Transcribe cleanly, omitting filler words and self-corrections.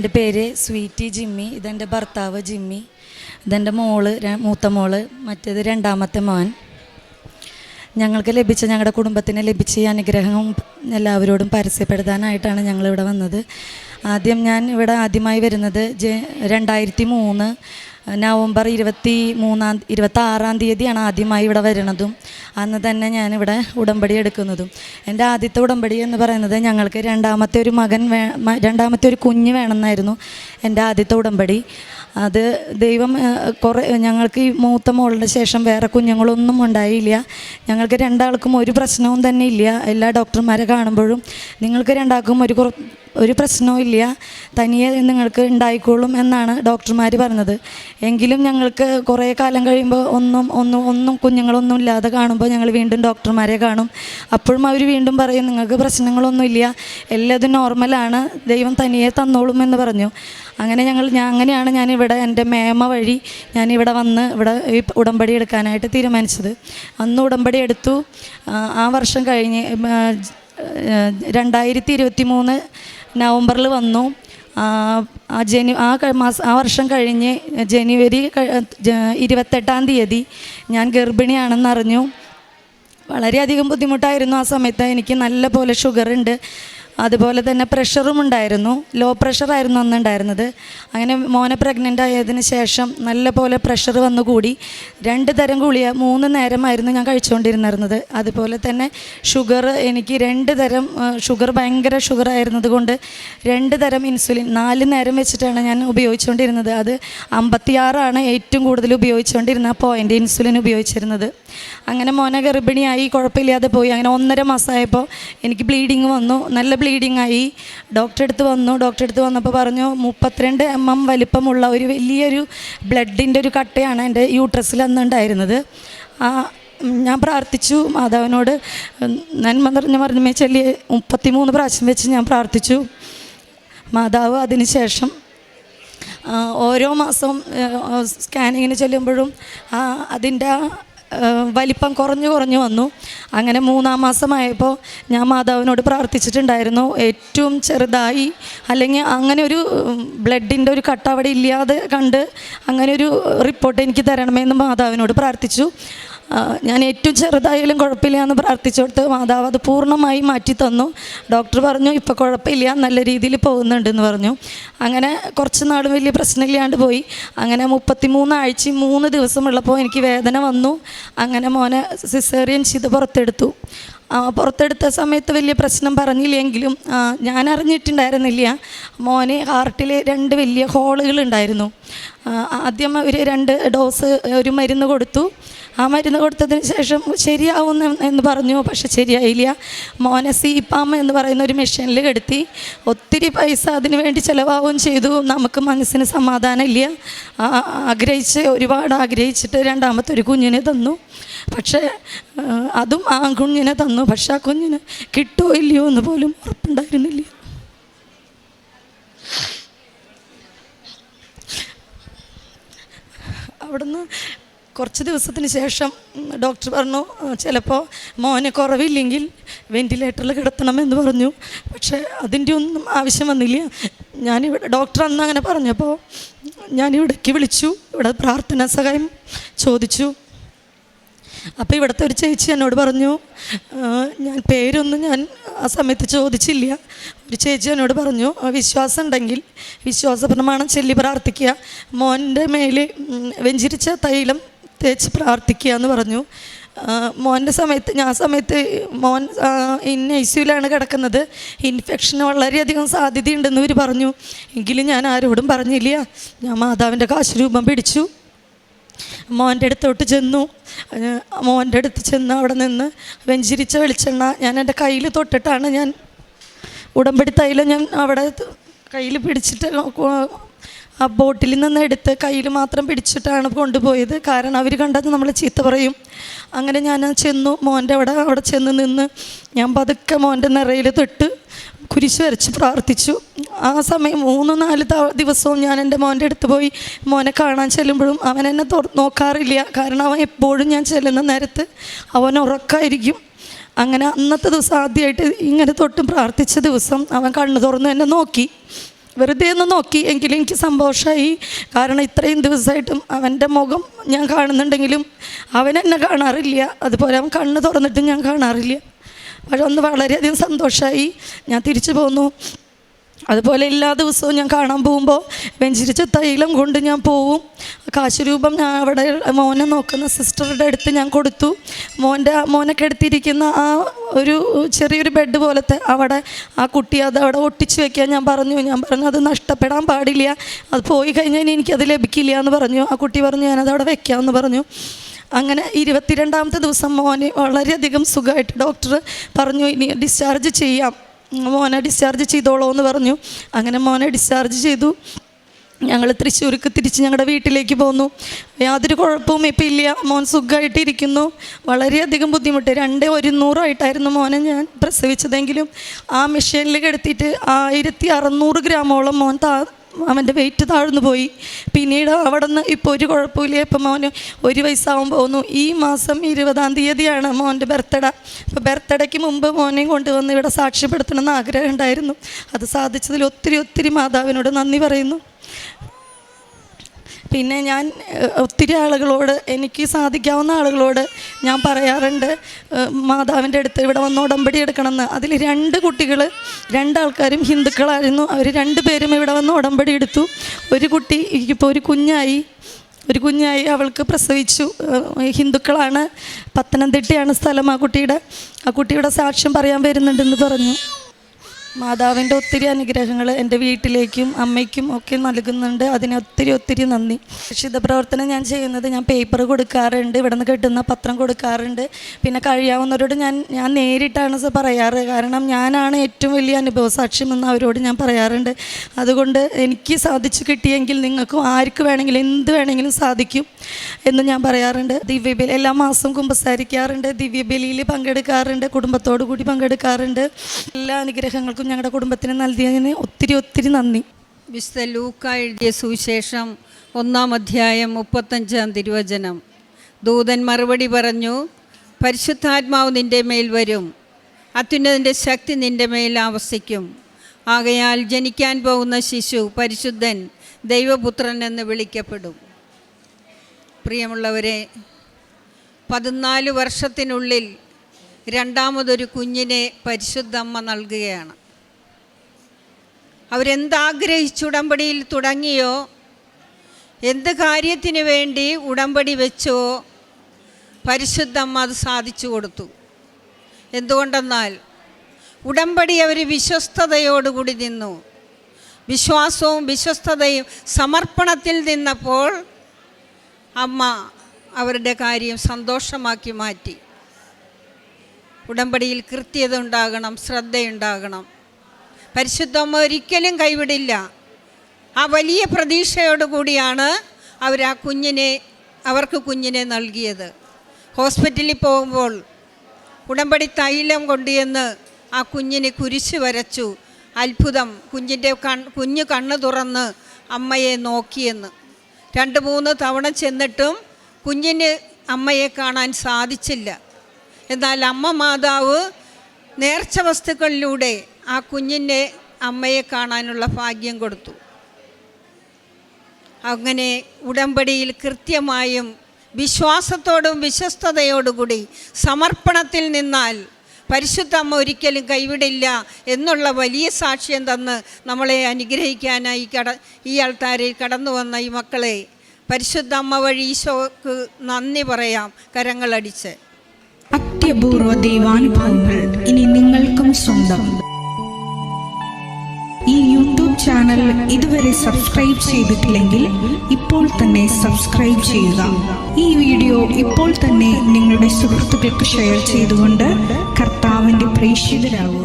എൻ്റെ പേര് sweety Jimmy. ഇതെൻ്റെ ഭർത്താവ് ജിമ്മി. ഇതെൻ്റെ മോള്, മൂത്ത മോള്. മറ്റേത് രണ്ടാമത്തെ മോൻ. ഞങ്ങൾക്ക് ലഭിച്ച, ഞങ്ങളുടെ കുടുംബത്തിന് ലഭിച്ച ഈ അനുഗ്രഹം എല്ലാവരോടും പരസ്യപ്പെടുത്താനായിട്ടാണ് ഞങ്ങളിവിടെ വന്നത്. ഞാൻ ഇവിടെ ആദ്യമായി വരുന്നത് 2003 നവംബർ 26 തീയതിയാണ് ആദ്യമായി ഇവിടെ വരുന്നതും. അന്ന് തന്നെ ഞാനിവിടെ ഉടമ്പടി എടുക്കുന്നതും. എൻ്റെ ആദ്യത്തെ ഉടമ്പടി എന്ന് പറയുന്നത് ഞങ്ങൾക്ക് രണ്ടാമത്തെ ഒരു കുഞ്ഞ് വേണമെന്നായിരുന്നു എൻ്റെ ആദ്യത്തെ ഉടമ്പടി. അത് ദൈവം ഞങ്ങൾക്ക് ഈ മൂത്ത മോളുടെ ശേഷം വേറെ കുഞ്ഞുങ്ങളൊന്നും ഉണ്ടായില്ല. ഞങ്ങൾക്ക് രണ്ടാൾക്കും ഒരു പ്രശ്നവും തന്നെ ഇല്ല. എല്ലാ ഡോക്ടർമാരെ കാണുമ്പോഴും നിങ്ങൾക്ക് രണ്ടാൾക്കും ഒരു പ്രശ്നവും ഇല്ല, തനിയെ നിങ്ങൾക്ക് ഉണ്ടായിക്കോളും എന്നാണ് ഡോക്ടർമാർ പറഞ്ഞത്. എങ്കിലും ഞങ്ങൾക്ക് കുറേ കാലം കഴിയുമ്പോൾ ഒന്നും കുഞ്ഞുങ്ങളൊന്നും ഇല്ലാതെ കാണുമ്പോൾ ഞങ്ങൾ വീണ്ടും ഡോക്ടർമാരെ കാണും. അപ്പോഴും അവർ വീണ്ടും പറയും നിങ്ങൾക്ക് പ്രശ്നങ്ങളൊന്നുമില്ല, എല്ലാതും നോർമലാണ്, ദൈവം തനിയെ തന്നോളും എന്ന് പറഞ്ഞു. അങ്ങനെയാണ് ഞാനിവിടെ എൻ്റെ മേമ വഴി ഞാനിവിടെ വന്ന് ഈ ഉടമ്പടി എടുക്കാനായിട്ട് തീരുമാനിച്ചത്. അന്ന് ഉടമ്പടി എടുത്തു. ആ വർഷം കഴിഞ്ഞ് 2023 നവംബറിൽ വന്നു. ആ വർഷം കഴിഞ്ഞ് ജനുവരി 28 തീയതി ഞാൻ ഗർഭിണിയാണെന്നറിഞ്ഞു. വളരെയധികം ബുദ്ധിമുട്ടായിരുന്നു ആ സമയത്ത്. എനിക്ക് നല്ല പോലെ ഷുഗറുണ്ട്, അതുപോലെ തന്നെ പ്രഷറും ഉണ്ടായിരുന്നു. ലോ പ്രഷറായിരുന്നു അന്നുണ്ടായിരുന്നത്. അങ്ങനെ മോനെ പ്രഗ്നൻ്റ് ആയതിന് ശേഷം നല്ല പോലെ പ്രഷർ വന്നുകൂടി. 2 തരം ഗുളിക 3 നേരമായിരുന്നു ഞാൻ കഴിച്ചുകൊണ്ടിരുന്നത്. അതുപോലെ തന്നെ ഷുഗർ, എനിക്ക് 2 തരം ഷുഗർ, ഭയങ്കര ഷുഗർ ആയിരുന്നത് കൊണ്ട് 2 തരം ഇൻസുലിൻ 4 നേരം വെച്ചിട്ടാണ് ഞാൻ ഉപയോഗിച്ചുകൊണ്ടിരുന്നത്. അത് 56 ഏറ്റവും കൂടുതൽ ഉപയോഗിച്ചുകൊണ്ടിരുന്ന പോയിൻ്റ് ഇൻസുലിൻ ഉപയോഗിച്ചിരുന്നത്. അങ്ങനെ മോനെ ഗർഭിണിയായി, കുഴപ്പമില്ലാതെ പോയി. അങ്ങനെ 1.5 മാസമായപ്പോൾ എനിക്ക് ബ്ലീഡിങ് വന്നു. നല്ല ബ്ലീഡിങ് ആയി. ഡോക്ടറെ അടുത്ത് വന്നപ്പോൾ പറഞ്ഞു 32 mm വലിപ്പമുള്ള ഒരു വലിയൊരു ബ്ലഡിൻ്റെ ഒരു കട്ടയാണ് എൻ്റെ യൂട്രസിൽ അന്നുണ്ടായിരുന്നത്. ഞാൻ പ്രാർത്ഥിച്ചു മാതാവിനോട്. നന്മ നിറഞ്ഞ മറിയമേ ചൊല്ലി 33 പ്രാവശ്യം വെച്ച് ഞാൻ പ്രാർത്ഥിച്ചു. മാതാവ് അതിനുശേഷം ഓരോ മാസവും സ്കാനിങ്ങിന് ചെല്ലുമ്പോഴും അതിൻ്റെ വലിപ്പം കുറഞ്ഞു വന്നു. അങ്ങനെ 3-ാം മാസമായപ്പോൾ ഞാൻ മാതാവിനോട് പ്രാർത്ഥിച്ചിട്ടുണ്ടായിരുന്നു, ഏറ്റവും ചെറുതായി, അല്ലെങ്കിൽ അങ്ങനെ ഒരു ബ്ലഡിൻ്റെ ഒരു കട്ട അവിടെ ഇല്ലാതെ കണ്ട് അങ്ങനെ ഒരു റിപ്പോർട്ട് എനിക്ക് തരണമെന്ന് മാതാവിനോട് പ്രാർത്ഥിച്ചു. ഞാൻ ഏറ്റവും ചെറുതായാലും കുഴപ്പമില്ല എന്ന് പ്രാർത്ഥിച്ചെടുത്ത് മാതാവ് അത് പൂർണ്ണമായി മാറ്റി തന്നു. ഡോക്ടർ പറഞ്ഞു ഇപ്പോൾ കുഴപ്പമില്ല, നല്ല രീതിയിൽ പോകുന്നുണ്ടെന്ന് പറഞ്ഞു. അങ്ങനെ കുറച്ച് നാൾ വലിയ പ്രശ്നമില്ലാണ്ട് പോയി. അങ്ങനെ 33 ആഴ്ചയും 3 ദിവസമുള്ളപ്പോൾ എനിക്ക് വേദന വന്നു. അങ്ങനെ മോനെ സിസേറിയൻ ചെയ്ത് പുറത്തെടുത്ത സമയത്ത് വലിയ പ്രശ്നം പറഞ്ഞില്ലെങ്കിലും ഞാൻ അറിഞ്ഞിട്ടുണ്ടായിരുന്നില്ല. മോന് ഹാർട്ടിൽ 2 വലിയ ഹോളുകളുണ്ടായിരുന്നു. ആദ്യം ഒരു 2 ഡോസ് ഒരു മരുന്ന് കൊടുത്തു. ആ മരുന്ന് കൊടുത്തതിന് ശേഷം ശരിയാവുന്ന എന്ന് പറഞ്ഞു, പക്ഷെ ശരിയായില്ല. മോനെ CPAP എന്ന് പറയുന്ന ഒരു മെഷീനിൽ കിടത്തി. ഒത്തിരി പൈസ അതിന് വേണ്ടി ചിലവാവുകയും ചെയ്തു. നമുക്ക് മനസ്സിന് സമാധാനം ഇല്ല. ഒരുപാട് ആഗ്രഹിച്ചിട്ട് 2ാമത്തെ ഒരു കുഞ്ഞിനെ തന്നു. പക്ഷേ അതും ആ കുഞ്ഞിനെ തന്നു. പക്ഷെ ആ കുഞ്ഞിന് കിട്ടുമോ ഇല്ലയോ എന്ന് പോലും ഉറപ്പുണ്ടായിരുന്നില്ല. അവിടുന്ന് കുറച്ച് ദിവസത്തിന് ശേഷം ഡോക്ടർ പറഞ്ഞു ചിലപ്പോൾ മോനെ കുറവില്ലെങ്കിൽ വെൻറ്റിലേറ്ററിൽ കിടത്തണമെന്ന് പറഞ്ഞു. പക്ഷേ അതിൻ്റെ ഒന്നും ആവശ്യം വന്നില്ല. ഡോക്ടർ അന്ന് അങ്ങനെ പറഞ്ഞപ്പോൾ ഞാനിവിടേക്ക് വിളിച്ചു. ഇവിടെ പ്രാർത്ഥനാ സഹായം ചോദിച്ചു. അപ്പോൾ ഇവിടുത്തെ ഒരു ചേച്ചി എന്നോട് പറഞ്ഞു, പേരൊന്നും ഞാൻ ആ സമയത്ത് ചോദിച്ചില്ല. ഒരു ചേച്ചി എന്നോട് പറഞ്ഞു, വിശ്വാസം ഉണ്ടെങ്കിൽ വിശ്വാസ പ്രമാണം ചൊല്ലി പ്രാർത്ഥിക്കുക, മോൻ്റെ മേൽ വെഞ്ചിരിച്ച തൈലം തേച്ച് പ്രാർത്ഥിക്കുക എന്ന് പറഞ്ഞു. മോൻ്റെ സമയത്ത് മോൻ ICUവിലാണ് കിടക്കുന്നത്. ഇൻഫെക്ഷന് വളരെയധികം സാധ്യതയുണ്ടെന്ന് ഇവർ പറഞ്ഞു. എങ്കിലും ഞാൻ ആരോടും പറഞ്ഞില്ല. ഞാൻ മാതാവിൻ്റെ കാശ് രൂപം പിടിച്ചു. മോൻ്റെ അടുത്തോട്ട് ചെന്നു. അവിടെ നിന്ന് വെഞ്ചിരിച്ച വെളിച്ചെണ്ണ ഞാൻ എൻ്റെ കയ്യിൽ തൊട്ടിട്ടാണ് ഞാൻ ഉടമ്പടി തൈലം ഞാൻ അവിടെ കയ്യിൽ പിടിച്ചിട്ട് ആ ബോട്ടിൽ നിന്ന് എടുത്ത് കയ്യിൽ മാത്രം പിടിച്ചിട്ടാണ് കൊണ്ടുപോയത്. കാരണം അവർ കണ്ടത് നമ്മൾ ചീത്ത പറയും. അങ്ങനെ ഞാൻ ചെന്നു. മോൻ്റെ അവിടെ ചെന്ന് നിന്ന് ഞാൻ പതുക്കെ മോൻ്റെ നിറയിൽ തൊട്ട് കുരിശ് വരച്ച് പ്രാർത്ഥിച്ചു. ആ സമയം 3-4 ദിവസവും ഞാൻ എൻ്റെ മോൻ്റെ അടുത്ത് പോയി മോനെ കാണാൻ ചെല്ലുമ്പോഴും അവൻ എന്നെ നോക്കാറില്ല. കാരണം അവൻ എപ്പോഴും ഞാൻ ചെല്ലുന്ന നേരത്ത് അവൻ ഉറക്കമായിരിക്കും. അങ്ങനെ അന്നത്തെ ദിവസം ആദ്യമായിട്ട് ഇങ്ങനെ തൊട്ടും പ്രാർത്ഥിച്ച ദിവസം അവൻ കണ്ണു തുറന്ന് എന്നെ നോക്കി. വെറുതെ ഒന്ന് നോക്കി എങ്കിലും എനിക്ക് സന്തോഷമായി. കാരണം ഇത്രയും ദിവസമായിട്ടും അവൻ്റെ മുഖം ഞാൻ കാണുന്നുണ്ടെങ്കിലും അവൻ എന്നെ കാണാറില്ല, അതുപോലെ അവൻ കണ്ണ് തുറന്നിട്ടും ഞാൻ കാണാറില്ല. പക്ഷെ ഒന്ന് വളരെയധികം സന്തോഷമായി. ഞാൻ തിരിച്ചു പോന്നു. അതുപോലെ എല്ലാ ദിവസവും ഞാൻ കാണാൻ പോകുമ്പോൾ വെഞ്ചരിച്ച തൈലം കൊണ്ട് ഞാൻ പോവും. കാശ് രൂപം ഞാൻ അവിടെ മോനെ നോക്കുന്ന സിസ്റ്ററുടെ അടുത്ത് ഞാൻ കൊടുത്തു. മോനെ കിടത്തിയിരിക്കുന്ന ആ ഒരു ചെറിയൊരു ബെഡ് പോലത്തെ അവിടെ ആ കുട്ടി അത് അവിടെ ഒട്ടിച്ച് വെക്കാൻ ഞാൻ പറഞ്ഞു അത് നഷ്ടപ്പെടാൻ പാടില്ല, അത് പോയി കഴിഞ്ഞാൽ എനിക്കത് ലഭിക്കില്ല എന്ന് പറഞ്ഞു. ആ കുട്ടി പറഞ്ഞു ഞാനത് അവിടെ വെക്കാമെന്ന് പറഞ്ഞു. അങ്ങനെ 22ാമത്തെ ദിവസം മോനെ വളരെയധികം സുഖമായിട്ട് ഡോക്ടർ പറഞ്ഞു ഇനി ഡിസ്ചാർജ് ചെയ്യാം, മോനെ ഡിസ്ചാർജ് ചെയ്തോളൂ എന്ന് പറഞ്ഞു. അങ്ങനെ മോനെ ഡിസ്ചാർജ് ചെയ്തു. ഞങ്ങൾ തൃശ്ശൂർക്ക് തിരിച്ച് ഞങ്ങളുടെ വീട്ടിലേക്ക് പോന്നു. യാതൊരു കുഴപ്പവും ഇപ്പം ഇല്ല. മോൻ സുഖമായിട്ടിരിക്കുന്നു. വളരെയധികം ബുദ്ധിമുട്ട് 2,100 മോനെ ഞാൻ പ്രസവിച്ചതെങ്കിലും ആ മെഷീനിൽ കിടത്തിയിട്ട് 1,600 ഗ്രാമോളം മോൻ അവൻ്റെ വെയിറ്റ് താഴ്ന്നു പോയി. പിന്നീട് അവിടെ നിന്ന് ഇപ്പോൾ ഒരു കുഴപ്പമില്ല. ഇപ്പം മോന് 1 വയസ്സാകുമ്പോൾ പോകുന്നു. ഈ മാസം 20-ാം തീയതിയാണ് മോൻ്റെ ബർത്ത്ഡേ. അപ്പോൾ ബർത്ത്ഡേക്ക് മുമ്പ് മോനെയും കൊണ്ടുവന്ന് ഇവിടെ സാക്ഷ്യപ്പെടുത്തണമെന്ന് ആഗ്രഹം ഉണ്ടായിരുന്നു. അത് സാധിച്ചതിൽ ഒത്തിരി മാതാവിനോട് നന്ദി പറയുന്നു. പിന്നെ ഞാൻ ഒത്തിരി ആളുകളോട്, എനിക്ക് സാധിക്കാവുന്ന ആളുകളോട് ഞാൻ പറയാറുണ്ട് മാതാവിൻ്റെ അടുത്ത് ഇവിടെ വന്ന് ഉടമ്പടി എടുക്കണമെന്ന്. അതിൽ 2 കുട്ടികൾ, 2 ആൾക്കാരും ഹിന്ദുക്കളായിരുന്നു. അവർ 2 പേരും ഇവിടെ വന്ന് ഉടമ്പടി എടുത്തു. ഒരു കുട്ടി ഇപ്പോൾ ഒരു കുഞ്ഞായി അവൾക്ക് പ്രസവിച്ചു. ഹിന്ദുക്കളാണ്, പത്തനംതിട്ടയാണ് സ്ഥലം. ആ കുട്ടിയുടെ സാക്ഷ്യം പറയാൻ വരുന്നുണ്ടെന്ന് പറഞ്ഞു. മാതാവിൻ്റെ ഒത്തിരി അനുഗ്രഹങ്ങൾ എൻ്റെ വീട്ടിലേക്കും അമ്മയ്ക്കും ഒക്കെ നൽകുന്നുണ്ട്. അതിന് ഒത്തിരി നന്ദി. രക്ഷിത പ്രവർത്തനം ഞാൻ ചെയ്യുന്നത്, ഞാൻ പേപ്പർ കൊടുക്കാറുണ്ട്, ഇവിടെ നിന്ന് കിട്ടുന്ന പത്രം കൊടുക്കാറുണ്ട്. പിന്നെ കഴിയാവുന്നവരോട് ഞാൻ നേരിട്ടാണ് പറയാറ്. കാരണം ഞാനാണ് ഏറ്റവും വലിയ അനുഭവ സാക്ഷ്യമെന്ന് അവരോട് ഞാൻ പറയാറുണ്ട്. അതുകൊണ്ട് എനിക്ക് സാധിച്ചു കിട്ടിയെങ്കിൽ നിങ്ങൾക്കും ആർക്ക് വേണമെങ്കിലും എന്ത് വേണമെങ്കിലും സാധിക്കും എന്ന് ഞാൻ പറയാറുണ്ട്. ദിവ്യബലി എല്ലാ മാസവും കുമ്പസാരിക്കാറുണ്ട്, ദിവ്യബലിയിൽ പങ്കെടുക്കാറുണ്ട്, കുടുംബത്തോടു കൂടി പങ്കെടുക്കാറുണ്ട്. എല്ലാ അനുഗ്രഹങ്ങൾക്കും ഞങ്ങളുടെ കുടുംബത്തിന് നൽകിയതിന് ഒത്തിരി നന്ദി. വിശുദ്ധ ലൂക്ക എഴുതിയ സുവിശേഷം 1-ാം അധ്യായം 35-ാം തിരുവചനം. ദൂതൻ മറുപടി പറഞ്ഞു, പരിശുദ്ധാത്മാവ് നിൻ്റെ മേൽ വരും, അത്യുന്നതൻ്റെ ശക്തി നിൻ്റെ മേൽ ആവസിക്കും. ആകയാൽ ജനിക്കാൻ പോകുന്ന ശിശു പരിശുദ്ധൻ, ദൈവപുത്രൻ എന്ന് വിളിക്കപ്പെടും. പ്രിയമുള്ളവരെ, 14 വർഷത്തിനുള്ളിൽ 2ാമതൊരു കുഞ്ഞിനെ പരിശുദ്ധമ്മ നൽകുകയാണ്. അവരെന്താഗ്രഹിച്ച് ഉടമ്പടിയിൽ തുടങ്ങിയോ, എന്ത് കാര്യത്തിന് വേണ്ടി ഉടമ്പടി വെച്ചോ, പരിശുദ്ധമ്മ അത് സാധിച്ചു കൊടുത്തു. എന്തുകൊണ്ടെന്നാൽ ഉടമ്പടി അവർ വിശ്വസ്തയോടുകൂടി നിന്നു. വിശ്വാസവും വിശ്വസ്തതയും സമർപ്പണത്തിൽ നിന്നപ്പോൾ അമ്മ അവരുടെ കാര്യം സന്തോഷമാക്കി മാറ്റി. ഉടമ്പടിയിൽ കൃത്യത ഉണ്ടാകണം, ശ്രദ്ധയുണ്ടാകണം. പരിശുദ്ധമ്മ ഒരിക്കലും കൈവിടില്ല. ആ വലിയ പ്രതീക്ഷയോടുകൂടിയാണ് അവർക്ക് കുഞ്ഞിനെ നൽകിയത്. ഹോസ്പിറ്റലിൽ പോകുമ്പോൾ ഉടമ്പടി തൈലം കൊണ്ടുവന്ന് ആ കുഞ്ഞിന് കുരിശ് വരച്ചു. അത്ഭുതം, കുഞ്ഞ് കണ്ണ് തുറന്ന് അമ്മയെ നോക്കിയെന്ന്. 2-3 തവണ ചെന്നിട്ടും കുഞ്ഞിന് അമ്മയെ കാണാൻ സാധിച്ചില്ല. എന്നാൽ അമ്മ മാതാവ് നേർച്ച വസ്തുക്കളിലൂടെ ആ കുഞ്ഞിൻ്റെ അമ്മയെ കാണാനുള്ള ഭാഗ്യം കൊടുത്തു. അങ്ങനെ ഉടമ്പടിയിൽ കൃത്യമായും വിശ്വാസത്തോടും വിശ്വസ്തയോടുകൂടി സമർപ്പണത്തിൽ നിന്നാൽ പരിശുദ്ധ അമ്മ ഒരിക്കലും കൈവിടില്ല എന്നുള്ള വലിയ സാക്ഷ്യം തന്ന് നമ്മളെ അനുഗ്രഹിക്കാനായി ഈ ആൾത്താരിൽ കടന്നു വന്ന ഈ മക്കളെ പരിശുദ്ധ അമ്മ വഴി ഈശോക്ക് നന്ദി പറയാം, കരങ്ങളടിച്ച്. അത്യപൂർവ ദൈവാനുഭവങ്ങൾ ഇനി നിങ്ങൾക്കും സ്വന്തം. ഈ യൂട്യൂബ് ചാനൽ ഇതുവരെ സബ്സ്ക്രൈബ് ചെയ്തിട്ടില്ലെങ്കിൽ ഇപ്പോൾ തന്നെ സബ്സ്ക്രൈബ് ചെയ്യുക. ഈ വീഡിയോ ഇപ്പോൾ തന്നെ നിങ്ങളുടെ സുഹൃത്തുക്കൾക്ക് ഷെയർ ചെയ്തുകൊണ്ട് കർത്താവിൻ്റെ പ്രേക്ഷിതരാകുക.